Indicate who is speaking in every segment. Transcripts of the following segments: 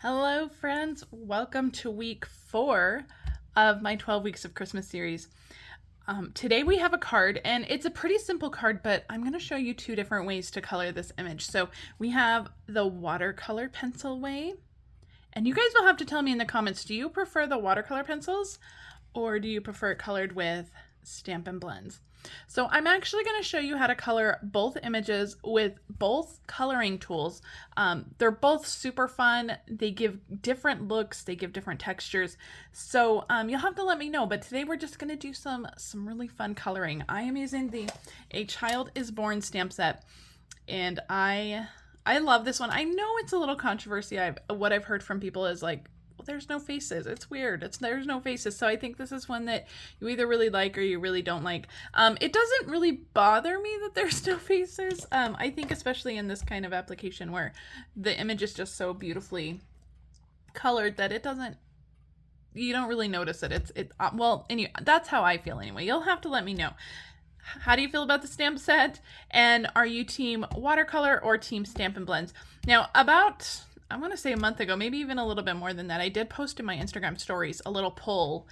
Speaker 1: Hello, friends. Welcome to week 4 of my 12 Weeks of Christmas series. Today we have a card, and it's a pretty simple card, but I'm going to show you 2 different ways to color this image. So we have the watercolor pencil way, and you guys will have to tell me in the comments, do you prefer the watercolor pencils or do you prefer it colored with Stampin' Blends? So I'm actually going to show you how to color both images with both coloring tools. They're both super fun. They give different looks. They give different textures. So you'll have to let me know. But today we're just going to do some really fun coloring. I am using the A Child is Born stamp set, and I love this one. I know it's a little controversy. What I've heard from people is like, there's no faces. It's weird. There's no faces. So I think this is one that you either really like or you really don't like. It doesn't really bother me that there's no faces. I think especially in this kind of application where the image is just so beautifully colored that you don't really notice it. Well, anyway, that's how I feel anyway. You'll have to let me know. How do you feel about the stamp set? And are you team watercolor or team Stampin' Blends? Now, I want to say a month ago, maybe even a little bit more than that, I did post in my Instagram stories a little poll,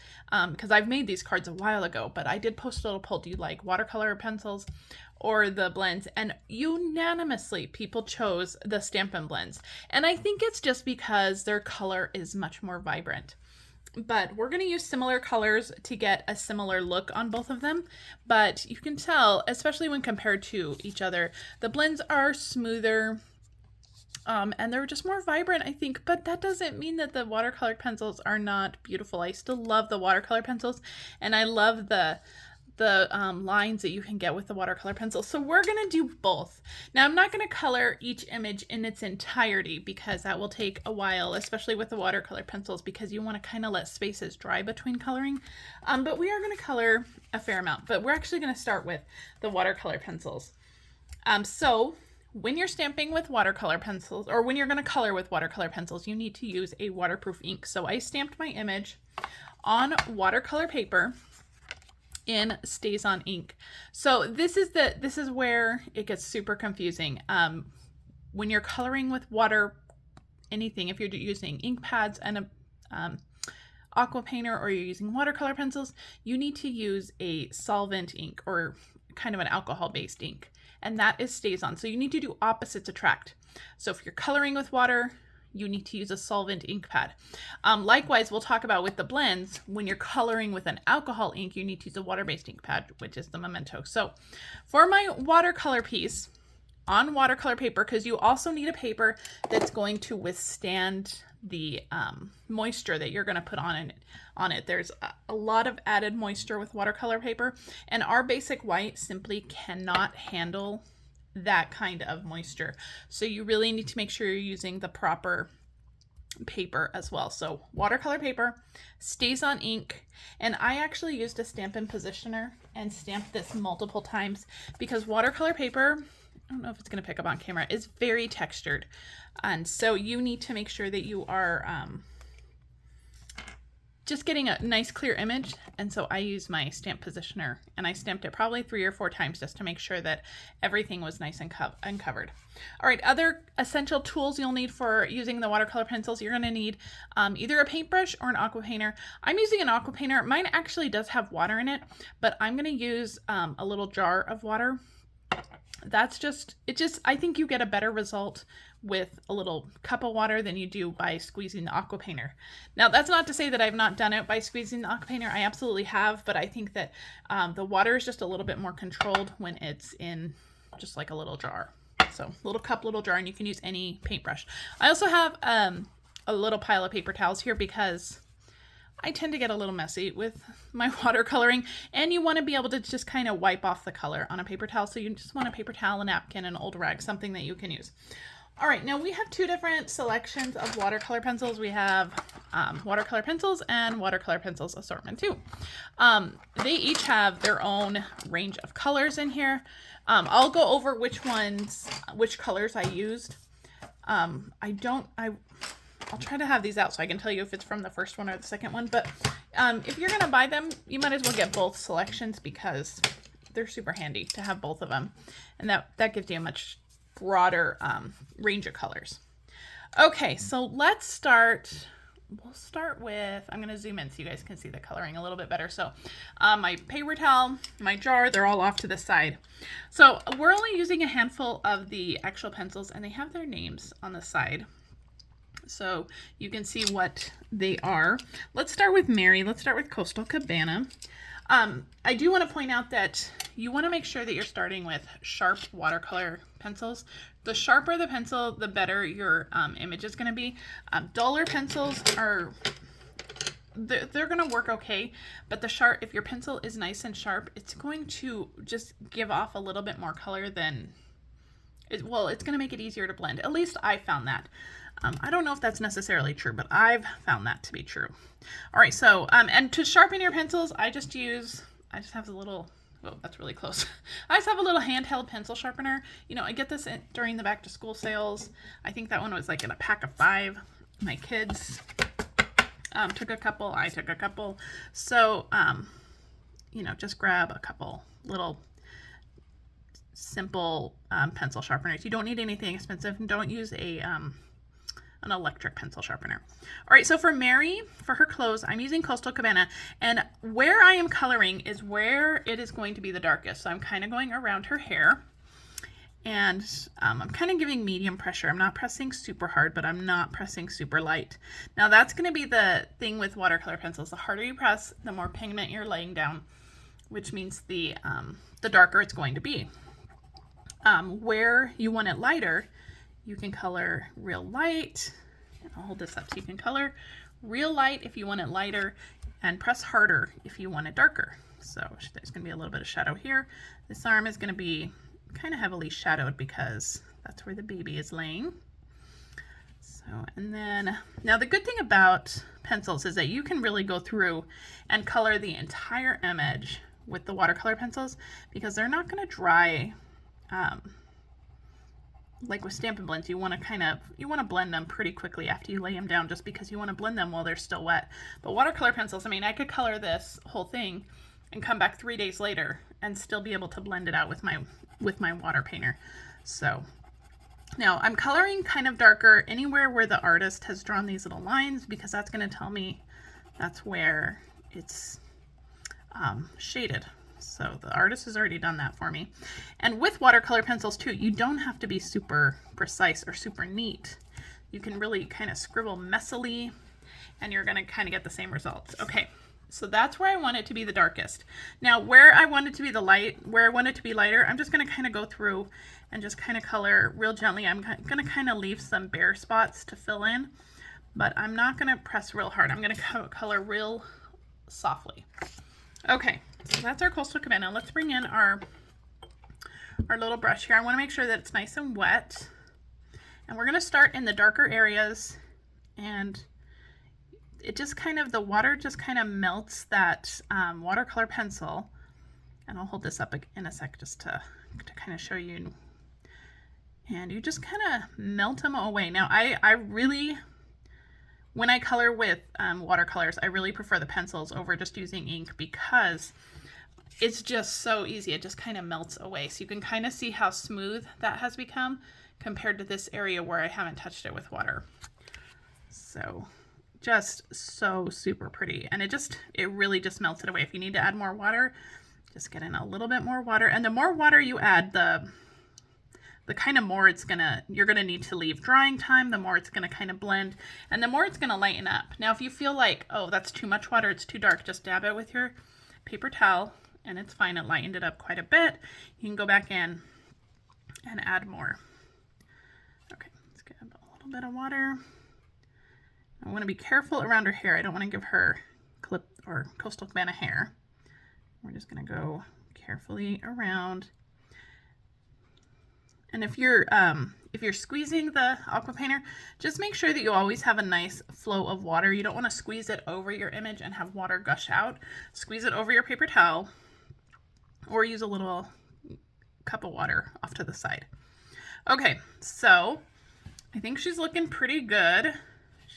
Speaker 1: because I've made these cards a while ago, but I did post a little poll. Do you like watercolor pencils or the blends? And unanimously, people chose the Stampin' Blends. And I think it's just because their color is much more vibrant. But we're going to use similar colors to get a similar look on both of them. But you can tell, especially when compared to each other, the blends are smoother. And they're just more vibrant, I think, but that doesn't mean that the watercolor pencils are not beautiful. I still love the watercolor pencils, and I love the lines that you can get with the watercolor pencils. So we're going to do both. Now, I'm not going to color each image in its entirety because that will take a while, especially with the watercolor pencils, because you want to kind of let spaces dry between coloring. But we are going to color a fair amount, but we're actually going to start with the watercolor pencils. So when you're stamping with watercolor pencils, or when you're going to color with watercolor pencils, you need to use a waterproof ink. So I stamped my image on watercolor paper in StazOn ink. So this is where it gets super confusing. When you're coloring with water, anything, if you're using ink pads and a aqua painter, or you're using watercolor pencils, you need to use a solvent ink or kind of an alcohol-based ink, and that is StazOn. So you need to do opposites attract. So if you're coloring with water, you need to use a solvent ink pad. Likewise, we'll talk about with the blends, when you're coloring with an alcohol ink, you need to use a water-based ink pad, which is the Memento. So for my watercolor piece on watercolor paper, because you also need a paper that's going to withstand the moisture that you're going to put on it. There's a lot of added moisture with watercolor paper, and our basic white simply cannot handle that kind of moisture. So you really need to make sure you're using the proper paper as well. So watercolor paper, StazOn ink, and I actually used a Stampin' Positioner and stamped this multiple times because watercolor paper, I don't know if it's going to pick up on camera, is very textured. And so you need to make sure that you are just getting a nice clear image. And so I used my stamp positioner, and I stamped it probably 3 or 4 times just to make sure that everything was nice and covered. All right, other essential tools you'll need for using the watercolor pencils, you're going to need either a paintbrush or an aqua painter. I'm using an aqua painter. Mine actually does have water in it, but I'm going to use a little jar of water. I think you get a better result with a little cup of water than you do by squeezing the aqua painter. Now, that's not to say that I've not done it by squeezing the aqua painter. I absolutely have, but I think that the water is just a little bit more controlled when it's in just like a little jar. So little cup, little jar, and you can use any paintbrush. I also have a little pile of paper towels here because I tend to get a little messy with my watercoloring, and you want to be able to just kind of wipe off the color on a paper towel. So you just want a paper towel, a napkin, an old rag, something that you can use. All right, now we have 2 different selections of watercolor pencils. We have watercolor pencils and watercolor pencils assortment too. They each have their own range of colors in here. I'll go over which colors I used. I'll try to have these out so I can tell you if it's from the first one or the second one. But if you're going to buy them, you might as well get both selections because they're super handy to have both of them. And that gives you a much broader range of colors. Okay, so let's start. We'll start with, I'm going to zoom in so you guys can see the coloring a little bit better. So my paper towel, my jar, they're all off to the side. So we're only using a handful of the actual pencils, and they have their names on the side, so you can see what they are. Let's start with Mary. Let's start with Coastal Cabana. I do want to point out that you want to make sure that you're starting with sharp watercolor pencils. The sharper the pencil, the better your image is going to be. Duller pencils are, they're going to work okay, but if your pencil is nice and sharp, it's going to just give off a little bit more color than, it's going to make it easier to blend. At least I found that. I don't know if that's necessarily true, but I've found that to be true. All right, so, and to sharpen your pencils, I just have a little, oh, that's really close. I just have a little handheld pencil sharpener. You know, I get this during the back to school sales. I think that one was like in a pack of 5. My kids took a couple, I took a couple. So, you know, just grab a couple little simple pencil sharpeners. You don't need anything expensive, and don't use an electric pencil sharpener. All right, so for Mary, for her clothes, I'm using Coastal Cabana, and where I am coloring is where it is going to be the darkest. So I'm kind of going around her hair, and I'm kind of giving medium pressure. I'm not pressing super hard, but I'm not pressing super light. Now that's going to be the thing with watercolor pencils. The harder you press, the more pigment you're laying down, which means the darker it's going to be. Where you want it lighter, you can color real light. I'll hold this up so you can color real light if you want it lighter, and press harder if you want it darker. So there's going to be a little bit of shadow here. This arm is going to be kind of heavily shadowed because that's where the baby is laying. So, and then, now the good thing about pencils is that you can really go through and color the entire image with the watercolor pencils, because they're not going to dry. Like with Stampin' Blends, you want to blend them pretty quickly after you lay them down, just because you want to blend them while they're still wet. But watercolor pencils, I mean, I could color this whole thing and come back 3 days later and still be able to blend it out with my water painter. So now I'm coloring kind of darker anywhere where the artist has drawn these little lines, because that's going to tell me that's where it's shaded. So the artist has already done that for me. And with watercolor pencils too, you don't have to be super precise or super neat. You can really kind of scribble messily, and you're going to kind of get the same results. Okay, so that's where I want it to be the darkest. Now where I want it to be where I want it to be lighter, I'm just going to kind of go through and just kind of color real gently. I'm going to kind of leave some bare spots to fill in, but I'm not going to press real hard. I'm going to color real softly. Okay, so that's our Coastal Cabana. Let's bring in our little brush here. I want to make sure that it's nice and wet. And we're going to start in the darker areas, and it just kind of, the water just kind of melts that watercolor pencil. And I'll hold this up in a sec just to kind of show you. And you just kind of melt them away. Now I really, when I color with watercolors, I really prefer the pencils over just using ink, because it's just so easy. It just kind of melts away. So you can kind of see how smooth that has become compared to this area where I haven't touched it with water. So just so super pretty. And it really just melts it away. If you need to add more water, just get in a little bit more water. And the more water you add, the kind of more you're gonna need to leave drying time, the more it's gonna kind of blend, and the more it's gonna lighten up. Now, if you feel like, oh, that's too much water, it's too dark, just dab it with your paper towel, and it's fine. It lightened it up quite a bit. You can go back in and add more. Okay, let's get a little bit of water. I want to be careful around her hair. I don't want to give her clip or Coastal Cabana hair. We're just gonna go carefully around. And if you're squeezing the aqua painter, just make sure that you always have a nice flow of water. You don't want to squeeze it over your image and have water gush out. Squeeze it over your paper towel, or use a little cup of water off to the side. Okay, so I think she's looking pretty good.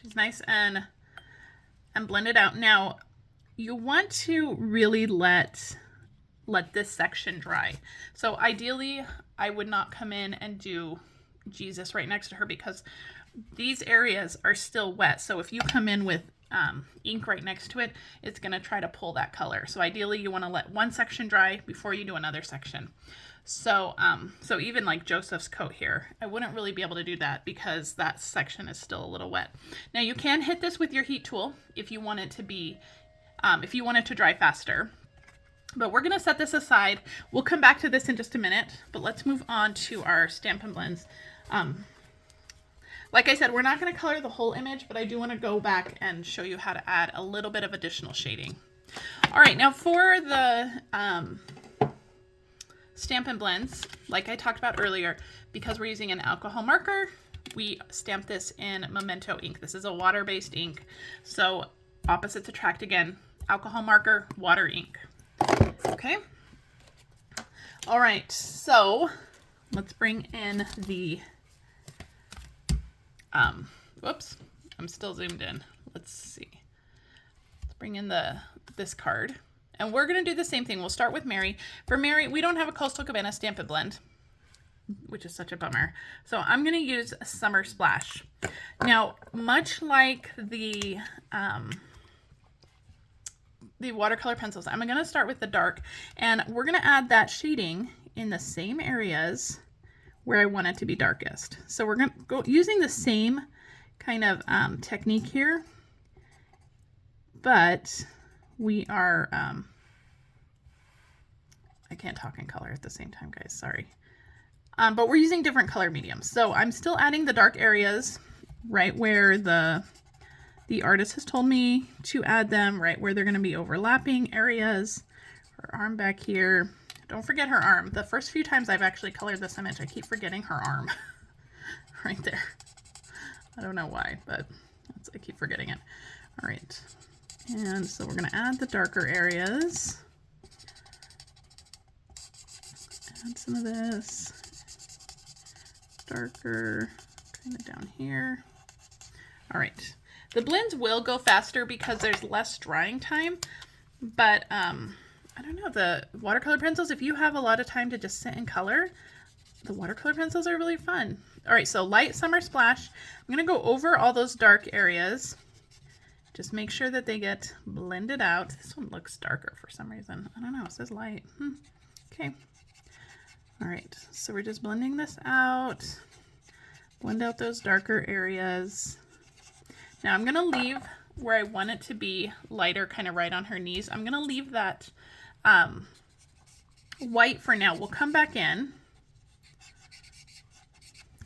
Speaker 1: She's nice and blended out. Now, you want to really let this section dry. So ideally, I would not come in and do Jesus right next to her, because these areas are still wet. So if you come in with ink right next to it, it's going to try to pull that color. So ideally you want to let one section dry before you do another section. So, so even like Joseph's coat here, I wouldn't really be able to do that because that section is still a little wet. Now you can hit this with your heat tool if you want it to be, if you want it to dry faster. But we're going to set this aside. We'll come back to this in just a minute, but let's move on to our Stampin' Blends. Like I said, we're not going to color the whole image, but I do want to go back and show you how to add a little bit of additional shading. All right, now for the Stampin' Blends, like I talked about earlier, because we're using an alcohol marker, we stamp this in Memento ink. This is a water-based ink, so opposites attract again. Alcohol marker, water ink. Okay. All right, so let's bring in the, whoops, I'm still zoomed in. Let's see. Let's bring in this card. And we're going to do the same thing. We'll start with Mary. For Mary, we don't have a Coastal Cabana Stampin' Blend, which is such a bummer. So I'm going to use a Summer Splash. Now, much like the watercolor pencils, I'm going to start with the dark, and we're going to add that shading in the same areas where I want it to be darkest. So we're going to go using the same kind of technique here, but we are, I can't talk in color at the same time, guys, sorry. But we're using different color mediums. So I'm still adding the dark areas right where the artist has told me to add them, right where they're going to be overlapping areas. Her arm back here. Don't forget her arm. The first few times I've actually colored this image, I keep forgetting her arm right there. I don't know why, but I keep forgetting it. All right. And so we're going to add the darker areas. Add some of this darker kind of down here. All right. The blends will go faster because there's less drying time, but I don't know, the watercolor pencils, if you have a lot of time to just sit and color, the watercolor pencils are really fun. All right, so light Summer Splash. I'm going to go over all those dark areas. Just make sure that they get blended out. This one looks darker for some reason. I don't know, it says light. Okay. All right, so we're just blending this out. Blend out those darker areas. Now I'm going to leave where I want it to be lighter, kind of right on her knees. I'm going to leave that white for now. We'll come back in.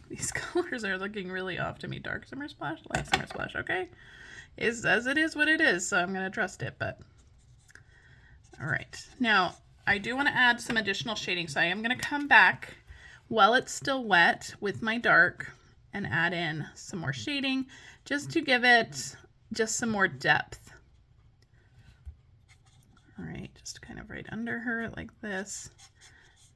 Speaker 1: These colors are looking really off to me. Dark Summer Splash, light Summer Splash, okay? As it is what it is, so I'm going to trust it, but all right. Now, I do want to add some additional shading, so I am going to come back while it's still wet with my dark and add in some more shading just to give it just some more depth. All right, just kind of right under her like this,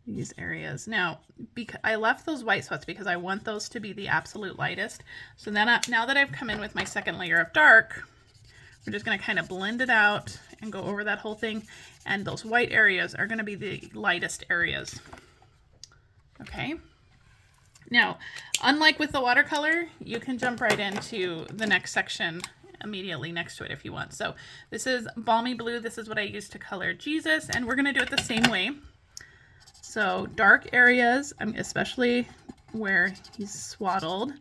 Speaker 1: these areas. Now, because I left those white spots because I want those to be the absolute lightest. So then now that I've come in with my second layer of dark, we're just going to kind of blend it out and go over that whole thing. And those white areas are going to be the lightest areas. Okay. Now, unlike with the watercolor, you can jump right into the next section immediately next to it if you want. So this is Balmy Blue. This is what I used to color Jesus, and we're going to do it the same way. So dark areas, especially where he's swaddled,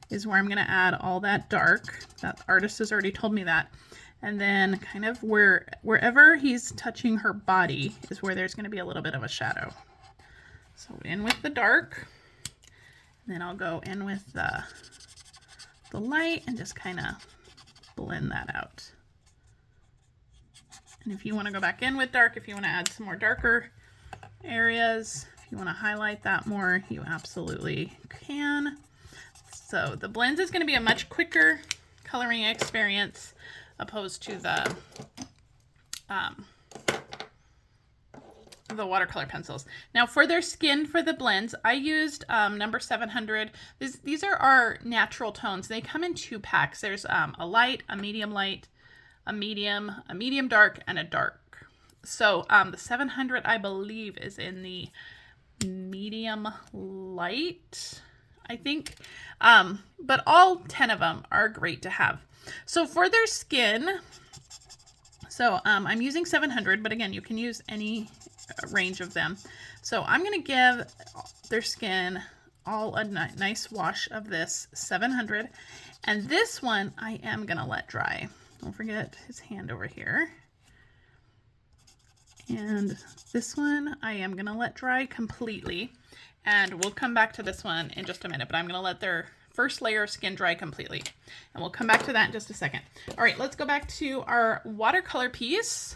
Speaker 1: is where I'm going to add all that dark. That artist has already told me that. And then kind of wherever he's touching her body is where there's going to be a little bit of a shadow. So in with the dark. Then I'll go in with the light and just kind of blend that out. And if you want to go back in with dark, if you want to add some more darker areas, if you want to highlight that more, you absolutely can. So the blends is going to be a much quicker coloring experience opposed to the watercolor pencils. Now for their skin for the blends, I used number 700. These are our natural tones. They come in 2 packs. There's a light, a medium light, a medium dark, and a dark. So the 700, I believe, is in the medium light. I think, but all 10 of them are great to have. So for their skin, so I'm using 700, but again, you can use any range of them. So I'm going to give their skin all a nice wash of this 700. And this one I am going to let dry. Don't forget his hand over here. And this one I am going to let dry completely. And we'll come back to this one in just a minute, but I'm going to let their first layer of skin dry completely. And we'll come back to that in just a second. All right, let's go back to our watercolor piece.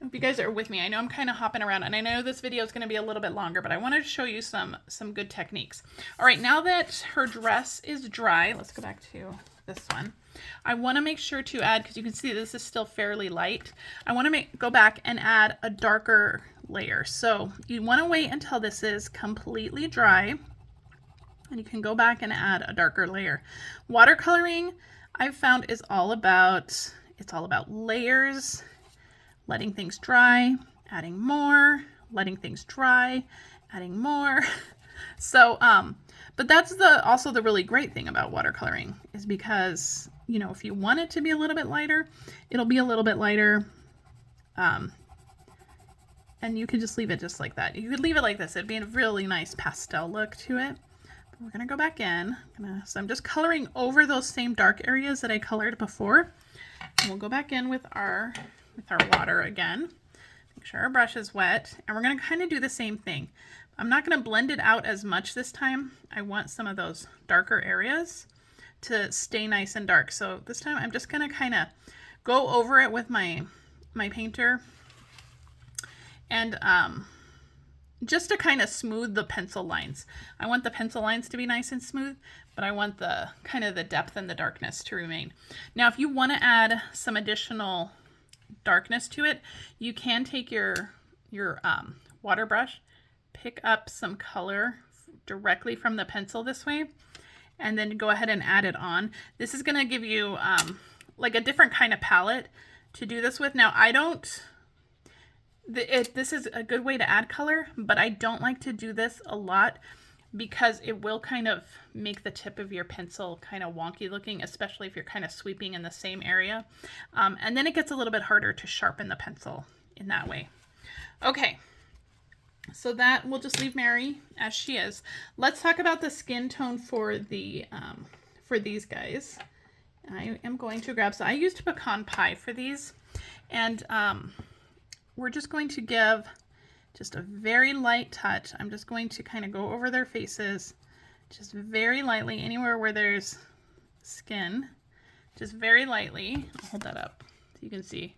Speaker 1: I hope you guys are with me. I know I'm kind of hopping around, and I know this video is going to be a little bit longer, but I wanted to show you some good techniques. All right, now that her dress is dry, let's go back to this one. I want to make sure to add, because you can see this is still fairly light, I want to go back and add a darker layer. So you want to wait until this is completely dry, and you can go back and add a darker layer. Watercoloring, I've found, is all about layers, letting things dry, adding more, letting things dry, adding more. So, but that's also the really great thing about watercoloring, is because, you know, if you want it to be a little bit lighter, it'll be a little bit lighter. And you can just leave it just like that. You could leave it like this. It'd be a really nice pastel look to it. But we're gonna go back in. So I'm just coloring over those same dark areas that I colored before. And we'll go back in with our water again. Make sure our brush is wet. And we're gonna kind of do the same thing. I'm not gonna blend it out as much this time. I want some of those darker areas to stay nice and dark. So this time I'm just gonna kind of go over it with my painter, and just to kind of smooth the pencil lines. I want the pencil lines to be nice and smooth, but I want the kind of the depth and the darkness to remain. Now, if you want to add some additional darkness to it, you can take your water brush, pick up some color directly from the pencil this way, and then go ahead and add it on. This is going to give you like a different kind of palette to do this with. Now, this is a good way to add color, but I don't like to do this a lot because it will kind of make the tip of your pencil kind of wonky looking, especially if you're kind of sweeping in the same area. And then it gets a little bit harder to sharpen the pencil in that way. Okay, so that we'll just leave Mary as she is. Let's talk about the skin tone for these guys. I am going to grab, so I used pecan pie for these, and we're just going to give just a very light touch. I'm just going to kind of go over their faces, just very lightly, anywhere where there's skin, just very lightly. I'll hold that up so you can see.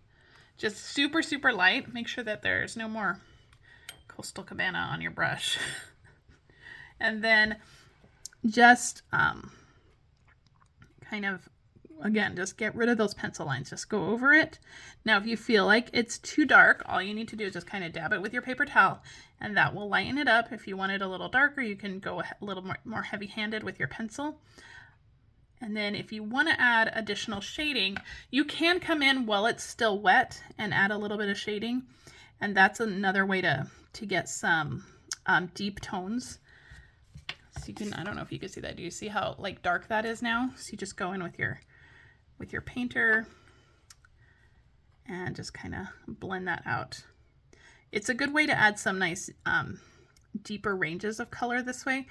Speaker 1: Just super, super light. Make sure that there's no more Coastal Cabana on your brush. And then just kind of, again, just get rid of those pencil lines. Just go over it. Now, if you feel like it's too dark, all you need to do is just kind of dab it with your paper towel, and that will lighten it up. If you want it a little darker, you can go a little more heavy-handed with your pencil. And then if you want to add additional shading, you can come in while it's still wet and add a little bit of shading. And that's another way to get some deep tones. So you can, I don't know if you can see that. Do you see how like dark that is now? So you just go in with your painter and just kind of blend that out. It's a good way to add some nice deeper ranges of color this way.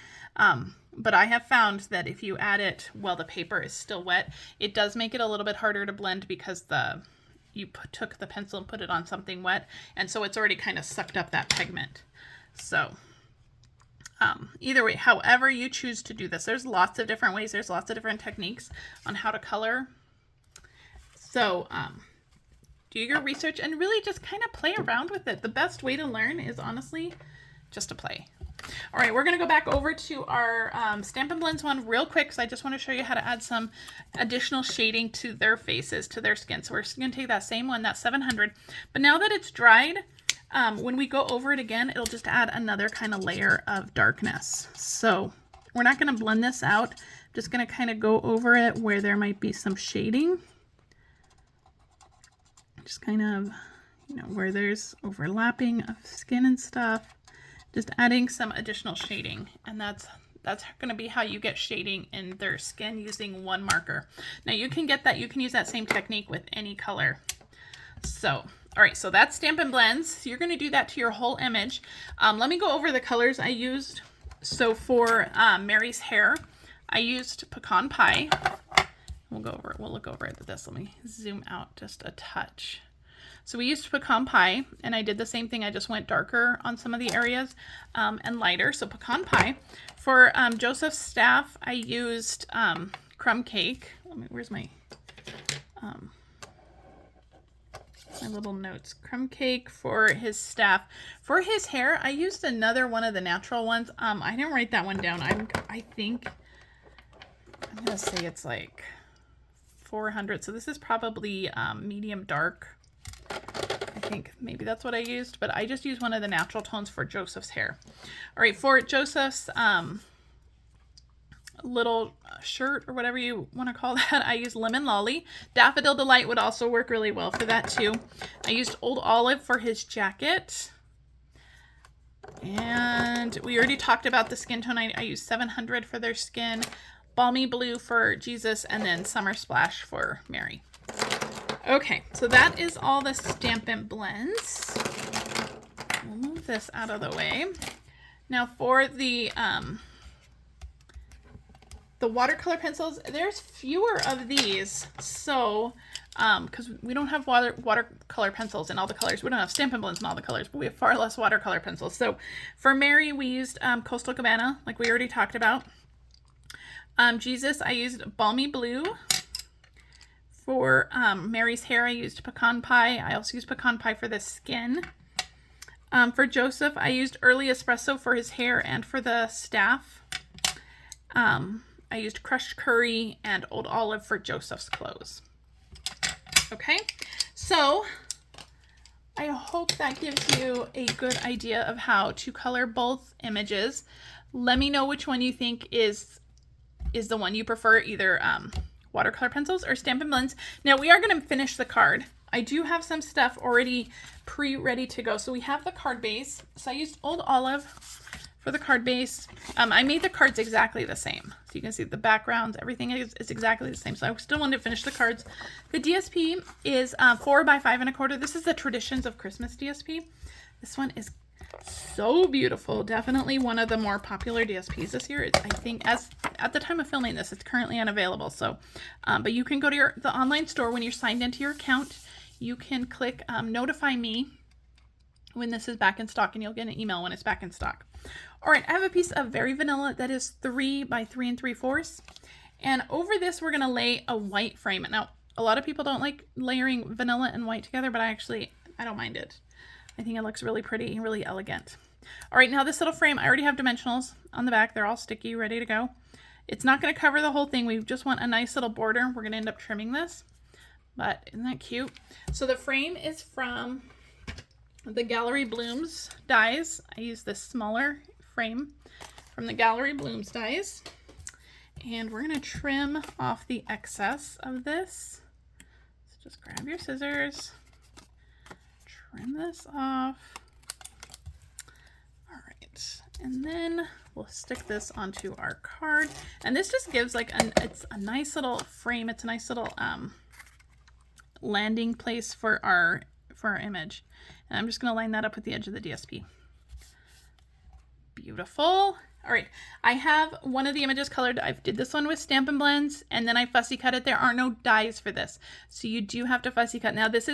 Speaker 1: But I have found that if you add it while the paper is still wet, it does make it a little bit harder to blend because you took the pencil and put it on something wet, and so it's already kind of sucked up that pigment. So either way, however you choose to do this, there's lots of different ways. There's lots of different techniques on how to color. So do your research and really just kind of play around with it. The best way to learn is honestly just to play. All right, we're going to go back over to our Stampin' Blends one real quick because I just want to show you how to add some additional shading to their faces, to their skin. So we're going to take that same one, that 700. But now that it's dried, when we go over it again, it'll just add another kind of layer of darkness. So we're not going to blend this out. I'm just going to kind of go over it where there might be some shading. Just kind of, you know, where there's overlapping of skin and stuff. Just adding some additional shading, and that's That's going to be how you get shading in their skin using one marker. Now you can get that, you can use that same technique with any color. So, all right, so that's Stampin' Blends. So you're going to do that to your whole image. Let me go over the colors I used. So for Mary's hair, I used Pecan Pie. We'll look over at this. Let me zoom out just a touch. So we used Pecan Pie, and I did the same thing. I just went darker on some of the areas and lighter. So Pecan Pie. For Joseph's staff, I used Crumb Cake. Where's my little notes? Crumb Cake for his staff. For his hair, I used another one of the natural ones. I didn't write that one down. I think I'm gonna say it's like 400. So this is probably medium dark. I think maybe that's what I used, but I just used one of the natural tones for Joseph's hair. All right, for Joseph's little shirt or whatever you want to call that, I used Lemon Lolly. Daffodil Delight would also work really well for that too. I used Old Olive for his jacket. And we already talked about the skin tone. I used 700 for their skin, Balmy Blue for Jesus, and then Summer Splash for Mary. Okay, so that is all the Stampin' Blends. We'll move this out of the way. Now for the watercolor pencils, there's fewer of these. So, because we don't have watercolor pencils in all the colors. We don't have Stampin' Blends in all the colors, but we have far less watercolor pencils. So for Mary, we used Coastal Cabana, like we already talked about. Jesus, I used Balmy Blue. For Mary's hair, I used Pecan Pie. I also used Pecan Pie for the skin. For Joseph, I used Early Espresso for his hair and for the staff. I used Crushed Curry and Old Olive for Joseph's clothes. Okay, so I hope that gives you a good idea of how to color both images. Let me know which one you think is the one you prefer, either watercolor pencils or Stampin' Blends. Now we are going to finish the card. I do have some stuff already ready to go. So we have the card base. So I used Old Olive for the card base. I made the cards exactly the same. So you can see the backgrounds, everything is exactly the same. So I still wanted to finish the cards. The DSP is 4 by 5 1/4. This is the Traditions of Christmas DSP. This one is so beautiful. Definitely one of the more popular DSPs this year. I think at the time of filming this, it's currently unavailable. So, but you can go to the online store when you're signed into your account. You can click notify me when this is back in stock, and you'll get an email when it's back in stock. All right, I have a piece of Very Vanilla that is 3 by 3 3/4. And over this, we're gonna lay a white frame. Now, a lot of people don't like layering vanilla and white together, but I don't mind it. I think it looks really pretty and really elegant. All right, now this little frame, I already have dimensionals on the back. They're all sticky, ready to go. It's not going to cover the whole thing. We just want a nice little border. We're going to end up trimming this, but isn't that cute? So the frame is from the Gallery Blooms dies. I use this smaller frame from the Gallery Blooms dies. And we're going to trim off the excess of this. So just grab your scissors. Trim this off. All right, and then we'll stick this onto our card. And this just gives like it's a nice little frame. It's a nice little landing place for our image. And I'm just going to line that up with the edge of the DSP. Beautiful. All right, I have one of the images colored. I did this one with Stampin' Blends, and then I fussy cut it. There are no dies for this, so you do have to fussy cut. Now these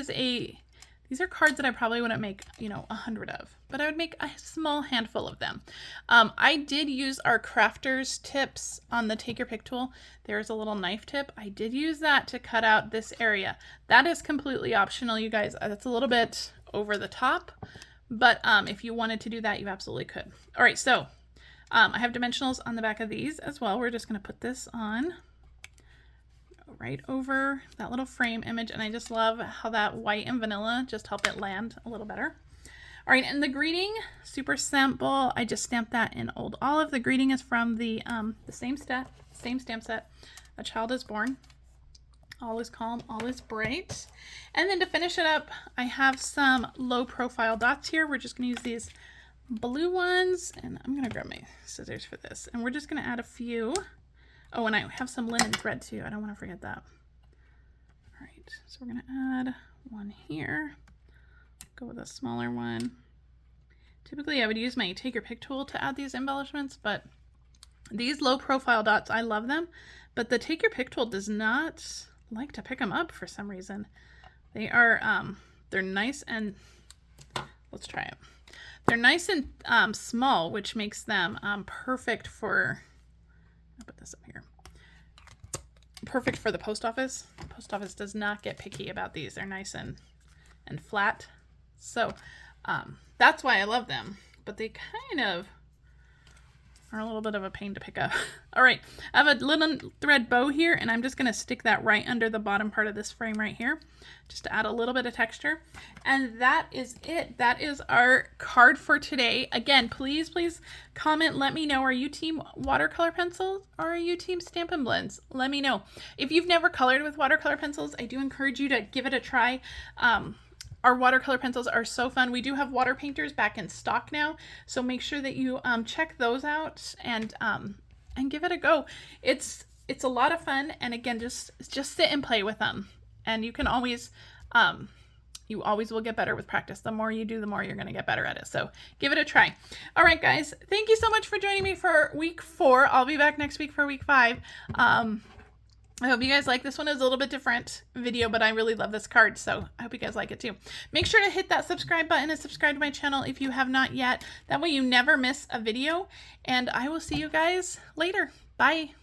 Speaker 1: are cards that I probably wouldn't make, 100 of, but I would make a small handful of them. I did use our crafter's tips on the Take Your Pick tool. There's a little knife tip. I did use that to cut out this area. That is completely optional, you guys. That's a little bit over the top, but if you wanted to do that, you absolutely could. All right, so I have dimensionals on the back of these as well. We're just going to put this on right over that little frame image, and I just love how that white and vanilla just help it land a little better. All right, and the greeting, super simple. I just stamped that in Old Olive. The greeting is from the same stamp set, A Child is Born. All is calm, all is bright. And then to finish it up, I have some low profile dots here. We're just going to use these blue ones, and I'm gonna grab my scissors for this, and we're just gonna add a few. Oh, and I have some linen thread too. I don't want to forget that. All right, so we're gonna add one here. Go with a smaller one. Typically I would use my take your pick tool to add these embellishments, but these low profile dots, I love them, but the take your pick tool does not like to pick them up for some reason. They are, they're nice and, let's try it. They're nice and small, which makes them perfect for, I'll put this up here. Perfect for the post office. The post office does not get picky about these. They're nice and flat. So that's why I love them, but they kind of are a little bit of a pain to pick up. All right, I have a linen thread bow here, and I'm just gonna stick that right under the bottom part of this frame right here, just to add a little bit of texture. And that is it. That is our card for today. Again, please, please comment, let me know, are you team watercolor pencils or are you team Stampin' Blends? Let me know. If you've never colored with watercolor pencils, I do encourage you to give it a try. Our watercolor pencils are so fun. We do have water painters back in stock now, so make sure that you check those out and give it a go. It's a lot of fun, and again, just sit and play with them, and you can always you always will get better with practice. The more you do, the more you're going to get better at it. So give it a try. All right, guys, thank you so much for joining me for week 4. I'll be back next week for week 5. I hope you guys like this one. Is a little bit different video, but I really love this card, so I hope you guys like it too. Make sure to hit that subscribe button and subscribe to my channel if you have not yet. That way you never miss a video, and I will see you guys later. Bye.